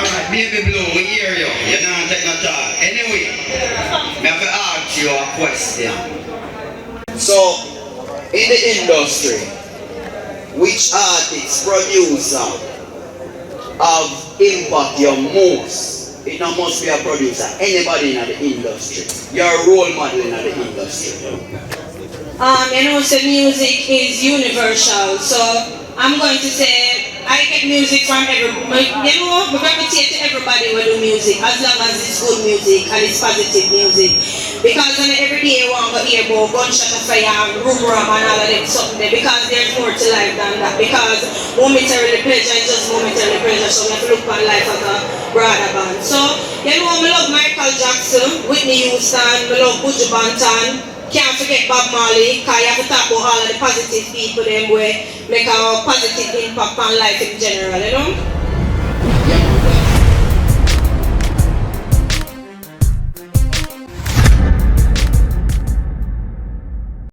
Alright, baby blue, we hear you. You're not taking no talk. Anyway, I have to ask you a question. So, in the industry, which artist, producer have impact you most? It not must be a producer, anybody in the industry. You're a role model in the industry. You know, so music is universal. So I'm going to say I get music from everybody. You know, we gravitate to everybody who do music as long as it's good music and it's positive music. Because every day you want to hear about gunshot of fire and room ram and all of them something there. Because there's more to life than that. Because momentary pleasure is just momentary pleasure. So we have to look on life as a broader band. So you know, I love Michael Jackson, Whitney Houston, I love Buju Banton. Can't forget Bob Marley, because you have to talk about all of the positive people them where make a positive impact on life in general, you know?